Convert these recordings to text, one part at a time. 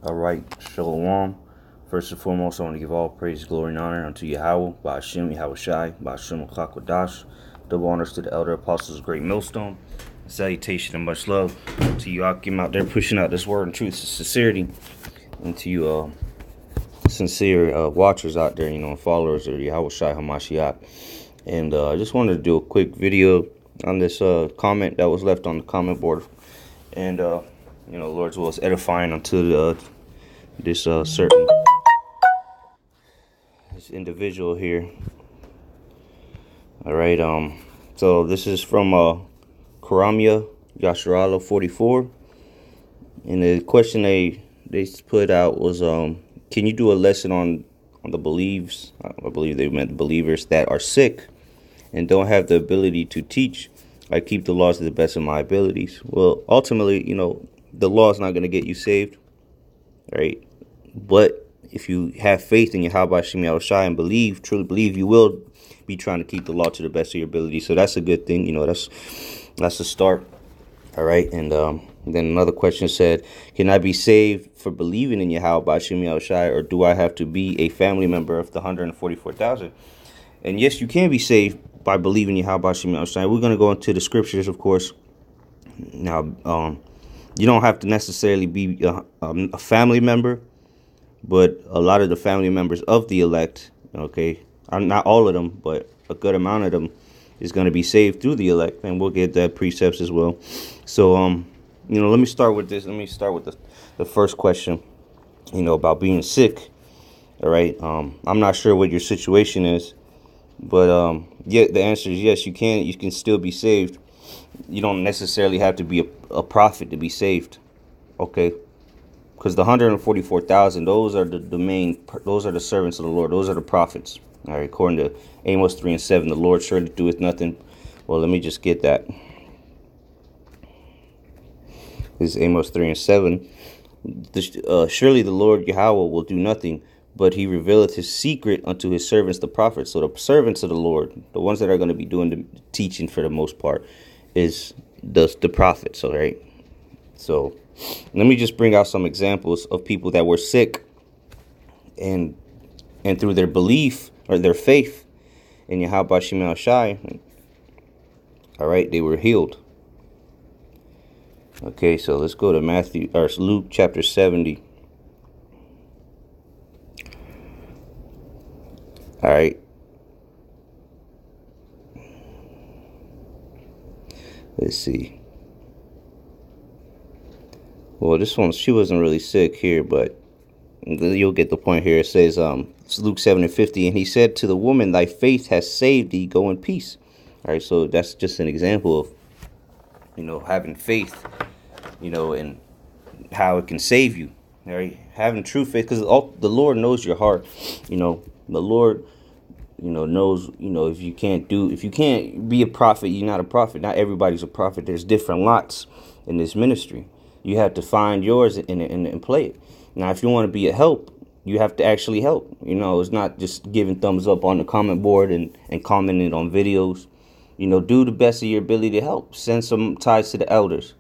All right, Shalom. First and foremost, I want to give all praise, glory, and honor unto Yahweh, Ba'ashem, Yahweh Shai, Ba'ashem, Klakwadash. Double honors to the elder apostles, great millstone. Salutation and much love to you, Akim, out there pushing out this word and truth and sincerity. And to you, sincere watchers out there, followers of Yahweh Shai Hamashiach. And I just wanted to do a quick video on this comment that was left on the comment board. And, Lord's will is edifying unto this certain this individual here. All right, so this is from Karamia Yasharala 44, and the question they put out was, can you do a lesson on the beliefs? I believe they meant the believers that are sick and don't have the ability to teach. I keep the laws to the best of my abilities. Well, ultimately, the law is not going to get you saved, right? But if you have faith in Yahweh Shem Yahweh Shai and truly believe, you will be trying to keep the law to the best of your ability. So that's a good thing. That's a start. All right. And then another question said, can I be saved for believing in Yahweh Shem Yahweh Shai, or do I have to be a family member of the 144,000? And yes, you can be saved by believing Yahweh Shem Yahweh Shai. We're going to go into the scriptures, of course. Now, you don't have to necessarily be a family member, but a lot of the family members of the elect, okay, not all of them, but a good amount of them is going to be saved through the elect, and we'll get that precepts as well. So, let me start with this. Let me start with the first question, about being sick. All right. I'm not sure what your situation is, but yeah, the answer is yes. You can still be saved. You don't necessarily have to be a prophet to be saved, okay? Because the 144,000, those are those are the servants of the Lord. Those are the prophets. All right, according to Amos 3:7, the Lord surely doeth nothing. Well, let me just get that. This is Amos 3:7. Surely the Lord Yahweh will do nothing, but he revealeth his secret unto his servants, the prophets. So the servants of the Lord, the ones that are going to be doing the teaching for the most part, is the prophets. All right. So let me just bring out some examples of people that were sick, and through their belief or their faith in Yahweh Shem Yahweh Shai, all right, they were healed. Okay, so let's go to Luke chapter 70. All right. Let's see. Well, this one, she wasn't really sick here, but you'll get the point here. It says, it's Luke 7:50, and he said to the woman, thy faith has saved thee, go in peace. All right, so that's just an example of, having faith, and how it can save you. All right, having true faith, because the Lord knows your heart. The Lord, knows, if you can't be a prophet, you're not a prophet. Not everybody's a prophet. There's different lots in this ministry. You have to find yours and play it. Now, if you want to be a help, you have to actually help. It's not just giving thumbs up on the comment board and commenting on videos. Do the best of your ability to help. Send some ties to the elders.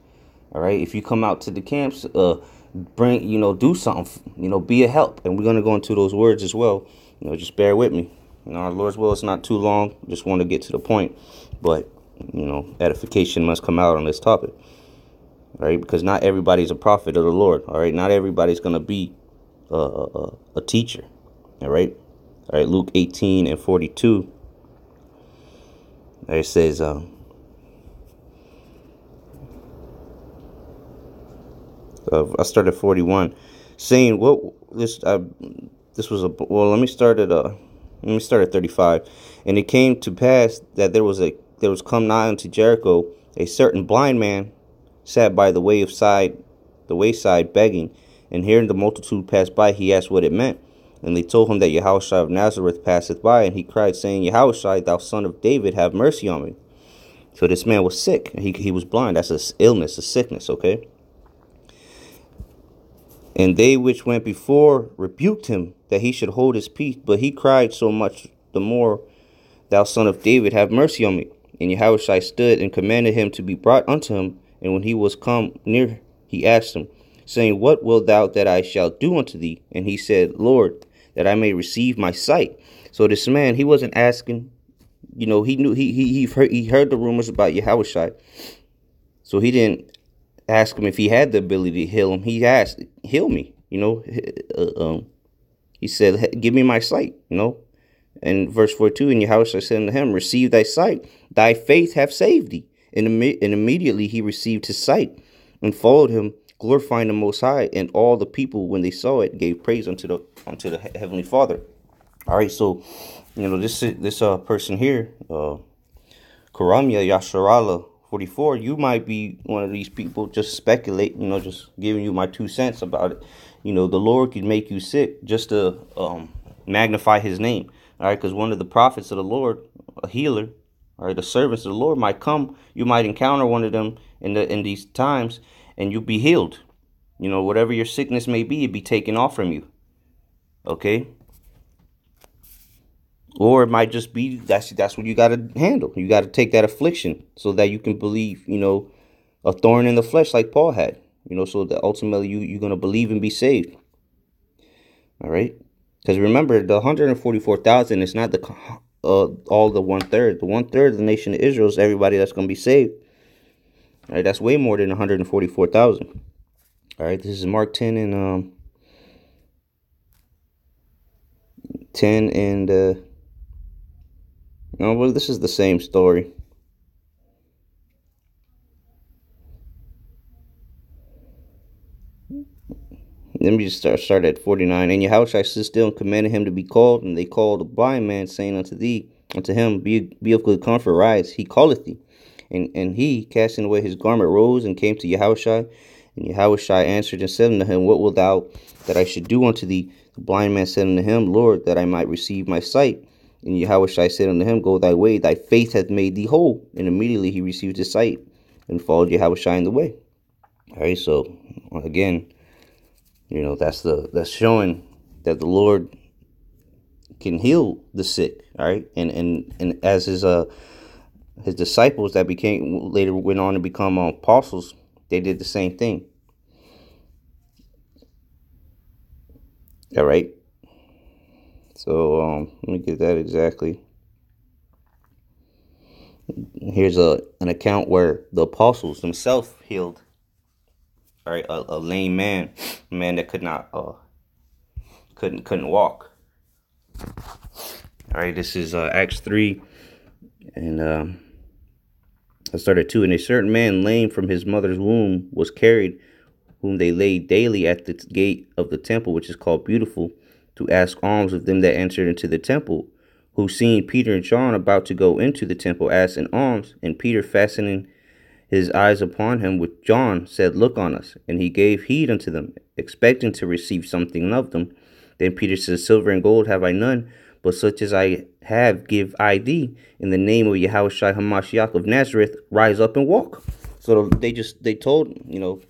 All right. If you come out to the camps, do something, be a help. And we're going to go into those words as well. Just bear with me. Our Lord's will, it's not too long. Just want to get to the point. But, edification must come out on this topic. All right, because not everybody's a prophet of the Lord. All right, not everybody's going to be a teacher. All right. Luke 18:42. It says, I started 41, saying, "What this was a well." Let me start at 35. And it came to pass that there was come nigh unto Jericho a certain blind man, sat by the wayside begging, and hearing the multitude pass by, he asked what it meant. And they told him that Yahushua of Nazareth passeth by, and he cried, saying, Yahushua, thou son of David, have mercy on me. So this man was sick. He was blind. That's an illness, a sickness, okay? And they which went before rebuked him that he should hold his peace, but he cried so much the more, thou son of David, have mercy on me. And Yahushua stood and commanded him to be brought unto him. And when he was come near, he asked him, saying, What wilt thou that I shall do unto thee? And he said, Lord, that I may receive my sight. So this man, he wasn't asking, he knew he heard the rumors about Yahushua. So he didn't ask him if he had the ability to heal him. He asked, heal me, he said, give me my sight, And verse 42, and Yahushua said unto him, receive thy sight, thy faith hath saved thee. And immediately he received his sight and followed him, glorifying the Most High. And all the people, when they saw it, gave praise unto the Heavenly Father. All right, so this person here, Karamia Yasharala 44. You might be one of these people. Just speculate, just giving you my 2 cents about it. The Lord could make you sick just to magnify His name. All right, because one of the prophets of the Lord, a healer, all right, the servants of the Lord might come. You might encounter one of them in these times, and you'll be healed. Whatever your sickness may be, it'd be taken off from you. Okay. Or it might just be that's what you got to handle. You got to take that affliction so that you can believe, a thorn in the flesh like Paul had, so that ultimately you're going to believe and be saved. All right. Because remember, the 144,000 is not all the 1/3. The 1/3 of the nation of Israel is everybody that's going to be saved. All right. That's way more than 144,000. All right. This is Mark 10 and 10 and no, well, this is the same story. Let me just start at 49. And Yahushua stood still and commanded him to be called. And they called a blind man, saying unto him, Be of good comfort, rise, he calleth thee. And he, casting away his garment, rose and came to Yahushua. And Yahushua answered and said unto him, What wilt thou that I should do unto thee? The blind man said unto him, Lord, that I might receive my sight. And Yahushua said unto him, Go thy way, thy faith hath made thee whole. And immediately he received his sight and followed Yahushua in the way. All right, so again, that's showing that the Lord can heal the sick. All right, and as his disciples that later went on to become apostles, they did the same thing. All right. So let me get that exactly. Here's an account where the apostles themselves healed. All right, a lame man, a man that couldn't walk. All right, this is Acts 3, and I started 2. And a certain man, lame from his mother's womb, was carried, whom they laid daily at the gate of the temple, which is called Beautiful, to ask alms of them that entered into the temple, who seeing Peter and John about to go into the temple, asked an alms. And Peter, fastening his eyes upon him with John, said, Look on us. And he gave heed unto them, expecting to receive something of them. Then Peter said, Silver and gold have I none, but such as I have give I thee. In the name of Yahushua HaMashiach of Nazareth, rise up and walk. So they told,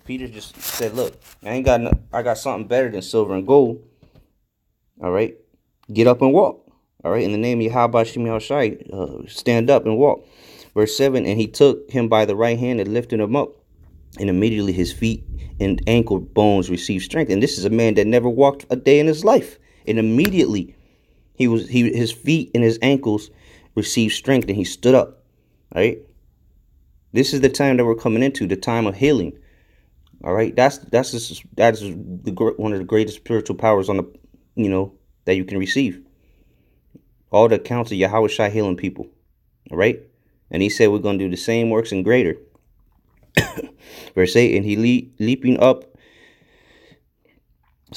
Peter just said, Look, I got something better than silver and gold. All right, get up and walk. All right, in the name of Yahweh Shem Yahushai, stand up and walk. Verse 7, and he took him by the right hand and lifted him up, and immediately his feet and ankle bones received strength. And this is a man that never walked a day in his life. And immediately his feet and his ankles received strength, and he stood up. All right, this is the time that we're coming into, the time of healing. All right, that is one of the greatest spiritual powers on the that you can receive. All the accounts of Yahushua healing people. All right. And he said we're going to do the same works and greater. Verse 8, and he leaping up,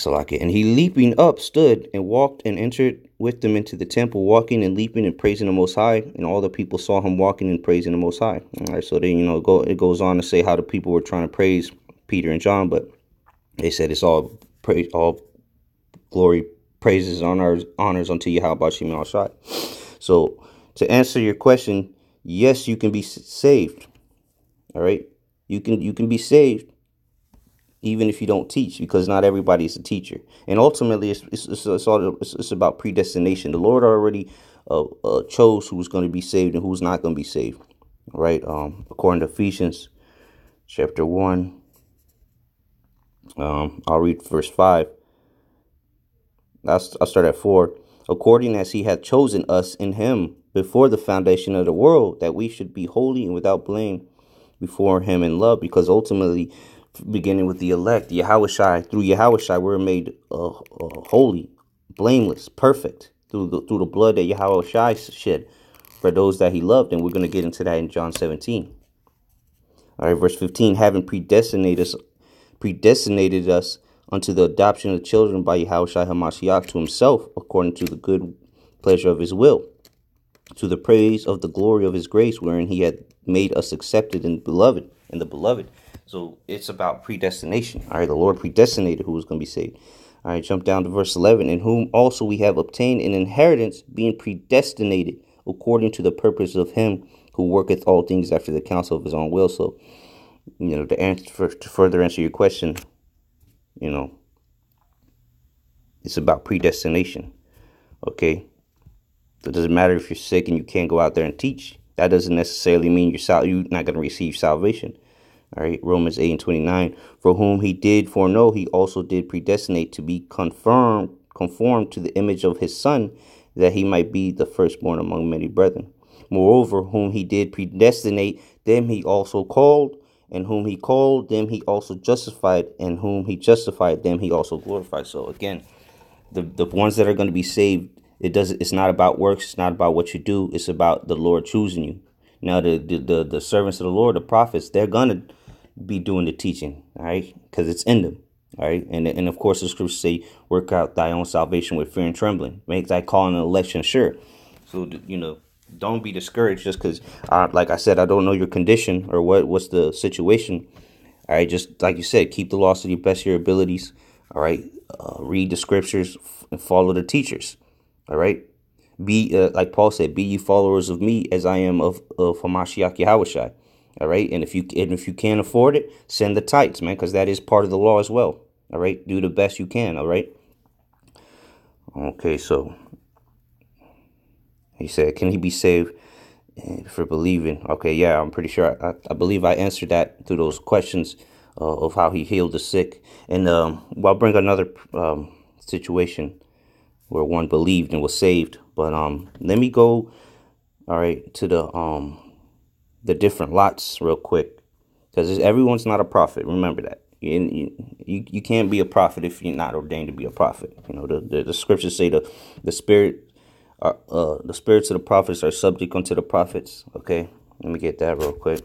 and he leaping up stood and walked and entered with them into the temple, walking and leaping and praising the Most High. And all the people saw him walking and praising the Most High. All right. So then, it goes on to say how the people were trying to praise Peter and John, but they said it's all praise, all glory, praises, honors unto Yahweh Shem Yahushai. So to answer your question, yes, you can be saved. All right, you can be saved even if you don't teach, because not everybody is a teacher. And ultimately, it's about predestination. The Lord already chose who's going to be saved and who's not going to be saved. All right, according to Ephesians chapter 1. I'll read verse 5. I'll start at 4. According as he hath chosen us in him before the foundation of the world, that we should be holy and without blame before him in love. Because ultimately, beginning with the elect, Yahushai, through Yahushai, we're made holy, blameless, perfect through the blood that Yahushai shed for those that he loved. And we're going to get into that in John 17. All right, verse 15, having predestinated us unto the adoption of children by Yahushua HaMashiach to himself, according to the good pleasure of his will, to the praise of the glory of his grace, wherein he had made us accepted in the beloved. So it's about predestination. All right, the Lord predestinated who was going to be saved. All right, jump down to verse 11, in whom also we have obtained an inheritance, being predestinated according to the purpose of him who worketh all things after the counsel of his own will. So, to further answer your question, it's about predestination. Okay, so it doesn't matter if you're sick and you can't go out there and teach. That doesn't necessarily mean you're not going to receive salvation. All right, Romans 8:29, for whom he did foreknow, he also did predestinate to be conformed to the image of his Son, that he might be the firstborn among many brethren. Moreover, whom he did predestinate, them he also called, and whom he called, them he also justified, and whom he justified, them he also glorified. So again, the ones that are going to be saved, it's not about works, it's not about what you do, it's about the Lord choosing you. Now the servants of the Lord, the prophets, they're gonna be doing the teaching, all right, because it's in them. All right, and of course the scriptures say, work out thy own salvation with fear and trembling, make thy calling and election sure. So don't be discouraged just because, like I said, I don't know your condition or what's the situation. All right, just like you said, keep the laws to the best of your abilities. All right, read the scriptures and follow the teachers. All right, be like Paul said, be ye followers of me as I am of Hamashiach Yahushai. All right, and if you can't afford it, send the tithes, man, because that is part of the law as well. All right, do the best you can. All right. Okay, so he said, can he be saved for believing? Okay, yeah, I'm pretty sure. I believe I answered that through those questions of how he healed the sick. And I'll bring another situation where one believed and was saved. But let me go, all right, to the different lots real quick, because everyone's not a prophet. Remember that. You can't be a prophet if you're not ordained to be a prophet. The scriptures say the spirits of the prophets are subject unto the prophets. Okay, let me get that real quick.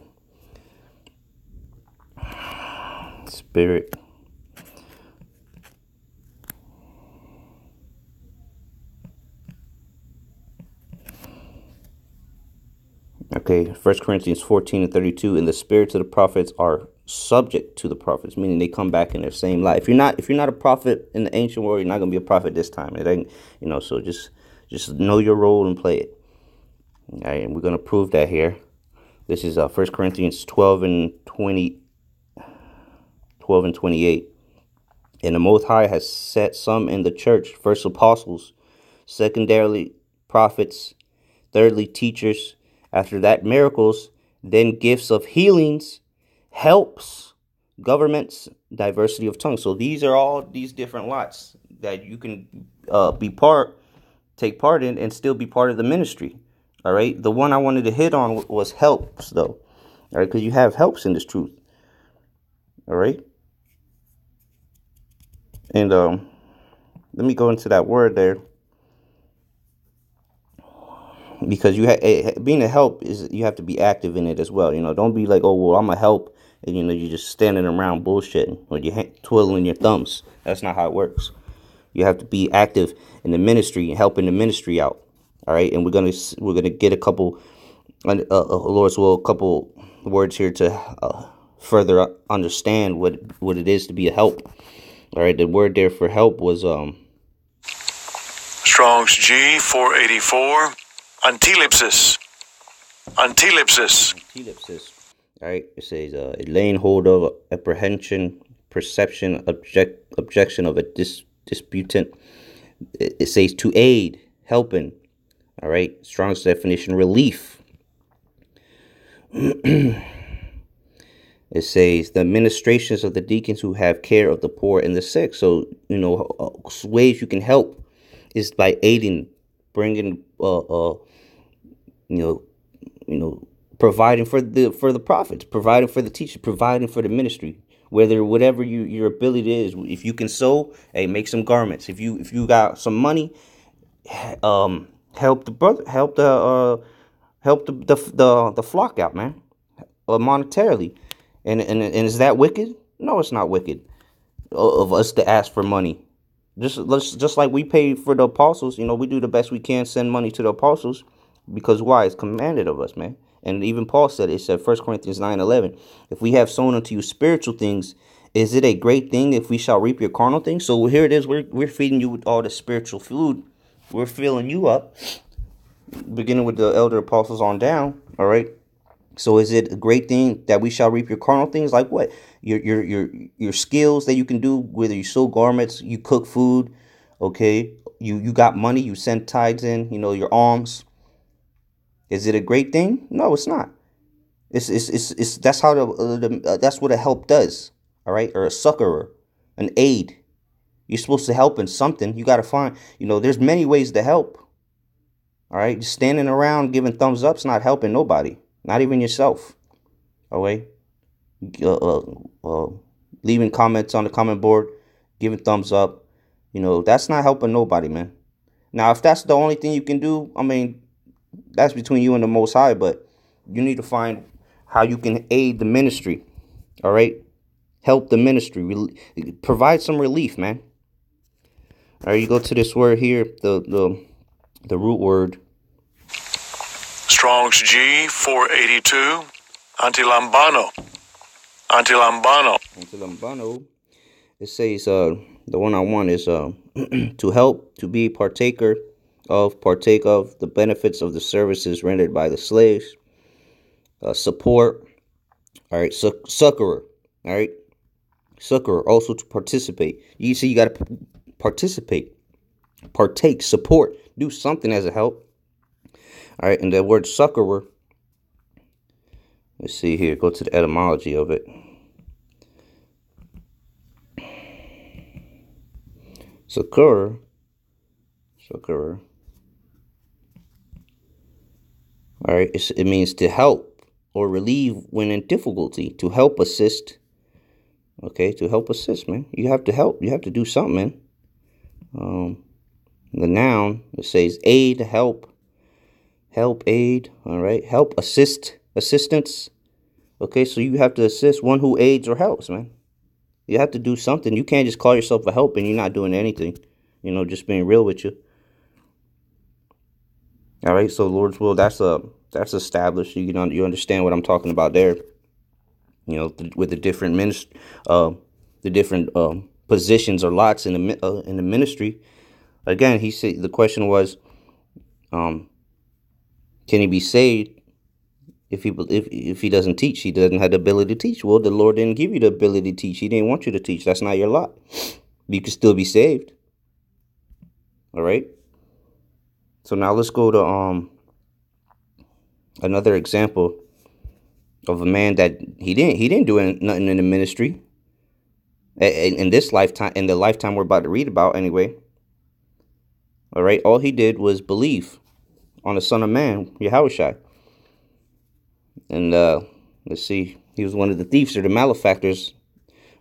Spirit. Okay, 1 Corinthians 14:32, and the spirits of the prophets are subject to the prophets, meaning they come back in their same life. If you're not a prophet in the ancient world, you're not gonna be a prophet this time. It ain't, so just know your role and play it. All right, and we're gonna prove that here. This is 1 Corinthians 12 and 28. And the Most High has set some in the church, first apostles, secondarily prophets, thirdly teachers, after that miracles, then gifts of healings, helps, governments, diversity of tongues. So these are all these different lots that you can take part in and still be part of the ministry. All right. The one I wanted to hit on was helps, though. All right, because you have helps in this truth. All right. And let me go into that word there, because being a help is, you have to be active in it as well. Don't be like, oh well, I'm a help, and you're just standing around bullshitting or you're twiddling your thumbs. That's not how it works. You have to be active in the ministry and helping the ministry out. All right, and we're gonna get a couple, Lord's will, a couple words here to further understand what it is to be a help. All right, the word there for help was Strong's G 484, antilipsis. All right, it says laying hold of, apprehension, perception, objection of a disputant. It says to aid, helping. All right, Strong's definition, relief. And It says the administrations of the deacons who have care of the poor and the sick. So, ways you can help is by aiding, bringing, providing for the prophets, providing for the teacher, providing for the ministry. Whatever your ability is, if you can sew, hey, make some garments. If you got some money, help the brother, help the flock out, man, monetarily. And is that wicked? No, it's not wicked of us to ask for money. Just like we pay for the apostles, we do the best we can, send money to the apostles, because why? It's commanded of us, man. And even Paul said, it said 1 Corinthians 9:11, if we have sown unto you spiritual things, is it a great thing if we shall reap your carnal things? So here it is, we're feeding you with all the spiritual food. We're filling you up, beginning with the elder apostles on down, all right? So is it a great thing that we shall reap your carnal things? Like what? Your skills that you can do, whether you sew garments, you cook food, okay? You got money, you send tithes in, your alms. Is it a great thing? No, it's not. It's that's how that's what a help does, all right? Or a succorer, an aid. You're supposed to help in something. You got to find, there's many ways to help. All right, just standing around giving thumbs up's not helping nobody, not even yourself. All right, leaving comments on the comment board, giving thumbs up, that's not helping nobody, man. Now, if that's the only thing you can do, I mean, that's between you and the Most High, but you need to find how you can aid the ministry. All right, help the ministry, provide some relief, man. All right, you go to this word here, the root word. Strong's G 482. Antilambano. Antilambano. It says the one I want is to help, to be partake of the benefits of the services rendered by the slaves. Support. All right, succorer. All right, succorer. Also to participate. You see, you got to participate, partake, support, do something as a help. All right, and the word succorer, let's see here, go to the etymology of it. Succorer. All right, it means to help or relieve when in difficulty, to help, assist. Okay, to help, assist, man. You have to help. You have to do something, man. The noun, it says aid, help, aid. All right, help, assist, assistance. Okay, so you have to assist one who aids or helps, man. You have to do something. You can't just call yourself a help and you're not doing anything. Just being real with you. All right, so Lord's will, that's established. You understand what I'm talking about there. With the different positions or lots in the ministry. Again, he said the question was, can he be saved if he doesn't teach? He doesn't have the ability to teach. Well, the Lord didn't give you the ability to teach. He didn't want you to teach. That's not your lot. You can still be saved. All right. So now let's go to another example of a man that he didn't do nothing in the ministry in this lifetime, in the lifetime we're about to read about anyway. All right, all he did was believe on the Son of Man, Yahushua. And let's see, he was one of the thieves or the malefactors.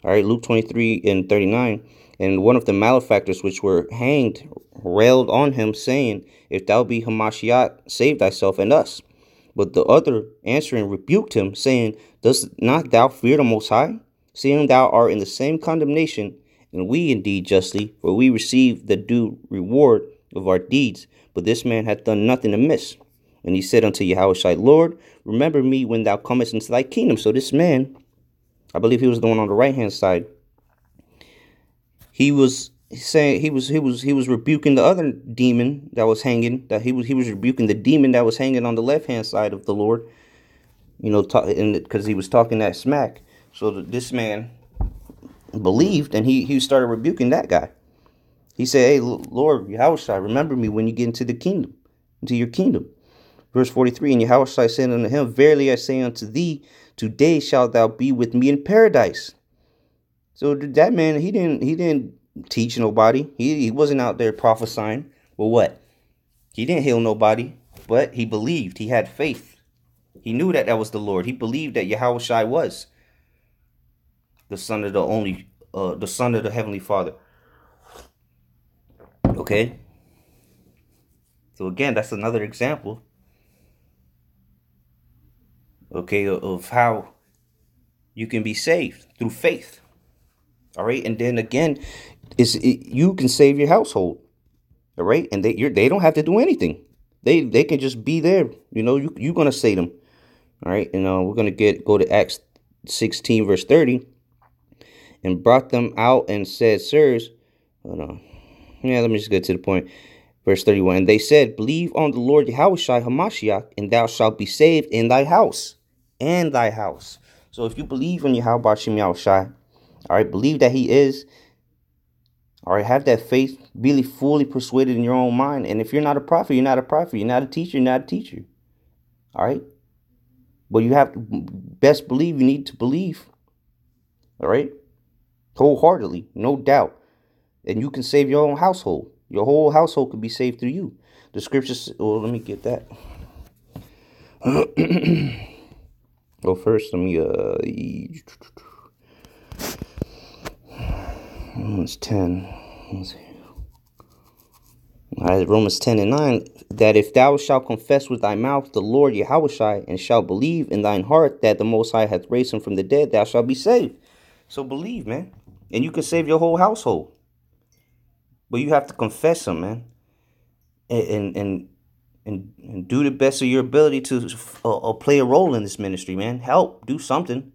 All right, Luke 23:39. And one of the malefactors which were hanged railed on him, saying, if thou be Hamashiach, save thyself and us. But the other answering rebuked him, saying, dost not thou fear the Most High, seeing thou art in the same condemnation, and we indeed justly, for we receive the due reward of our deeds. But this man hath done nothing amiss. And he said unto Yahushua, Lord, remember me when thou comest into thy kingdom. So this man, I believe he was the one on the right hand side. He was saying he was rebuking the other demon that was hanging. That he was rebuking the demon that was hanging on the left hand side of the Lord. Because he was talking that smack. So this man believed, and he started rebuking that guy. He said, hey, Lord Yahushua, remember me when you get into the kingdom, into your kingdom. Verse 43, and Yahushua said unto him, verily I say unto thee, today shalt thou be with me in paradise. So that man, he didn't teach nobody. He wasn't out there prophesying. Well, what? He didn't heal nobody, but he believed. He had faith. He knew that was the Lord. He believed that Yahushua was the son of the son of the Heavenly Father. Okay? So again, that's another example, okay, of how you can be saved through faith. All right, and then again, you can save your household. All right, and they don't have to do anything. They can just be there. You know, you're gonna save them. All right, and we're gonna go to Acts 16 verse 30, and brought them out and said, sirs, hold on, yeah, let me just get to the point. Verse 31, and they said, believe on the Lord Yahushua Hamashiach, and thou shalt be saved in thy house. And thy house. So if you believe in Yahweh Shem Yahushua, all right, believe that he is, all right, have that faith, really fully persuaded in your own mind. And if you're not a prophet, you're not a prophet. You're not a teacher, you're not a teacher. All right? But you have to best believe, you need to believe. All right? Wholeheartedly, no doubt. And you can save your own household. Your whole household could be saved through you. The scriptures, well, let me get that. Well, first, let me, Romans 10. Let's see. All right, Romans 10 and 9, that if thou shalt confess with thy mouth the Lord Yahushua, and shalt believe in thine heart that the Most High hath raised him from the dead, thou shalt be saved. So believe, man. And you can save your whole household. But you have to confess him, man. And do the best of your ability to play a role in this ministry, man. Help, do something.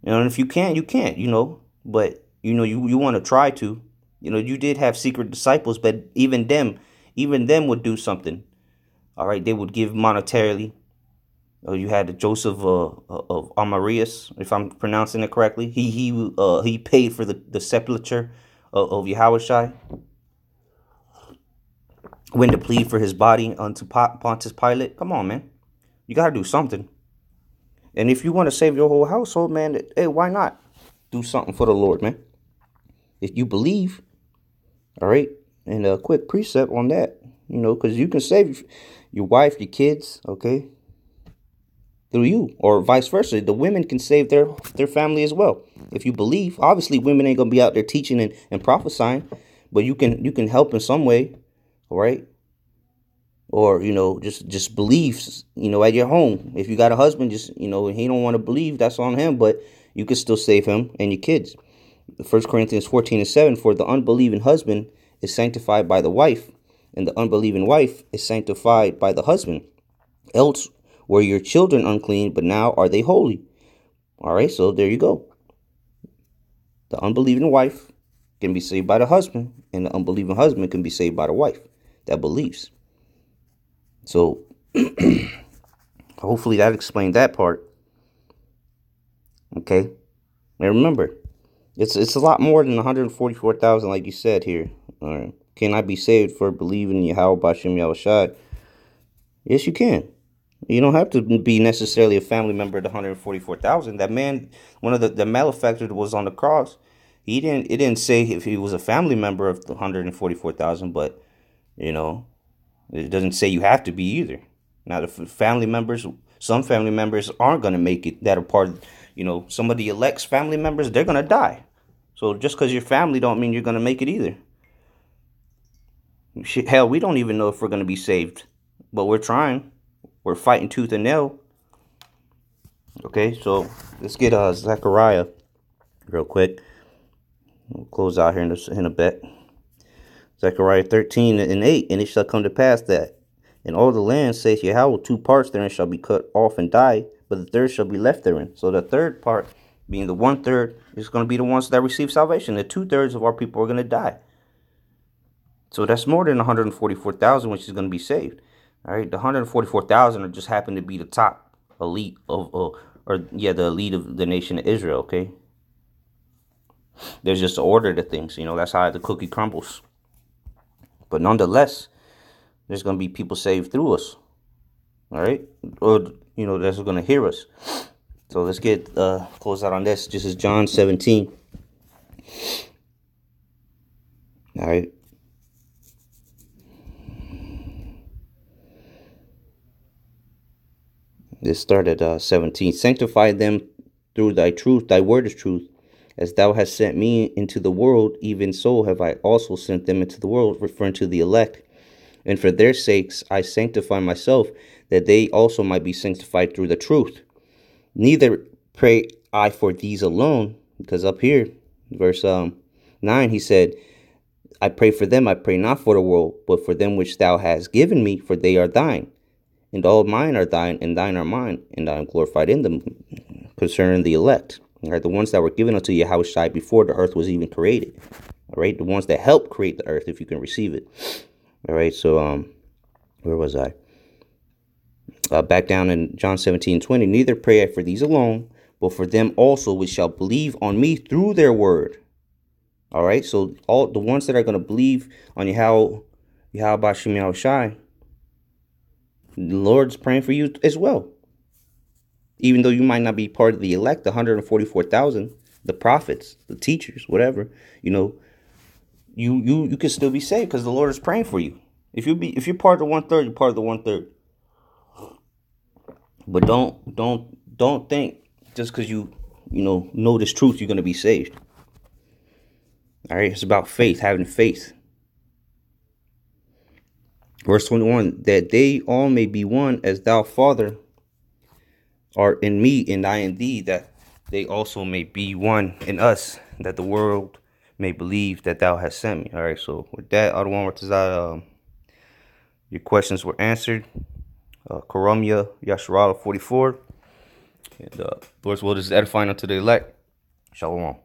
You know, and if you can't, you can't, you know. But, you know, you want to try to. You know, you did have secret disciples, but even them would do something. All right, they would give monetarily. You had the Joseph of Amarias, if I'm pronouncing it correctly. He paid for the sepulture of Yahushua. Went to plead for his body unto Pontius Pilate. Come on, man. You got to do something. And if you want to save your whole household, man, hey, why not do something for the Lord, man? If you believe, all right? And a quick precept on that, you know, because you can save your wife, your kids, okay, through you, or vice versa. The women can save their family as well. If you believe, obviously women ain't going to be out there teaching and prophesying, but you can help in some way, all right? Or, you know, just believe, you know, at your home. If you got a husband, just, you know, he don't want to believe, that's on him, but you can still save him and your kids. 1 Corinthians 14 and 7, for the unbelieving husband is sanctified by the wife, and the unbelieving wife is sanctified by the husband. Else were your children unclean, but now are they holy. All right, so there you go. The unbelieving wife can be saved by the husband, and the unbelieving husband can be saved by the wife that believes. So, hopefully that explained that part. Okay. And remember, it's a lot more than 144,000, like you said here. All right. Can I be saved for believing in Yahweh Bashem Yahushua? Yes, you can. You don't have to be necessarily a family member of the 144,000. That man, one of the malefactor that was on the cross, it didn't say if he was a family member of the 144,000, but, you know, it doesn't say you have to be either. Now, the family members, some family members aren't going to make it, that are part of, you know, some of the elect's family members, they're going to die. So just because you're family don't mean you're going to make it either. Hell, we don't even know if we're going to be saved, but we're trying. We're fighting tooth and nail. Okay, so let's get Zechariah real quick. We'll close out here in a bit. Zechariah 13 and 8, and it shall come to pass that in all the land, saith Yahweh, 2 parts therein shall be cut off and die, but the third shall be left therein. So the third part, being the 1/3, is going to be the ones that receive salvation. The 2/3 of our people are going to die. So that's more than 144,000, which is going to be saved. All right, the 144,000 are just happen to be the top elite of, the elite of the nation of Israel. Okay, there's just an order to things. You know, that's how the cookie crumbles. But nonetheless, there's going to be people saved through us. All right? Or, that's going to hear us. So let's get close out on this. This is John 17. All right. This started 17. Sanctify them through thy truth. Thy word is truth. As thou hast sent me into the world, even so have I also sent them into the world, referring to the elect. And for their sakes I sanctify myself, that they also might be sanctified through the truth. Neither pray I for these alone, because up here, verse 9, he said, I pray for them, I pray not for the world, but for them which thou hast given me, for they are thine. And all mine are thine, and thine are mine, and I am glorified in them, concerning the elect. All right, the ones that were given unto Yahushua before the earth was even created. All right, the ones that helped create the earth, if you can receive it. All right, so where was I? Back down in John 17:20. Neither pray I for these alone, but for them also which shall believe on me through their word. All right, so all the ones that are going to believe on Yahweh Bashim Yahushai, the Lord's praying for you as well. Even though you might not be part of the elect, the 144,000, the prophets, the teachers, whatever, you can still be saved because the Lord is praying for you. If you're part of the 1/3, you're part of the 1/3. But don't think just because you know this truth, you're gonna be saved. All right, it's about faith, having faith. Verse 21, that they all may be one, as thou, Father, art in me, and I in thee, that they also may be one in us, that the world may believe that thou hast sent me. All right, so with that, your questions were answered. Karomia Yasharala 44. And Lord's will is edifying unto the elect. Shalom.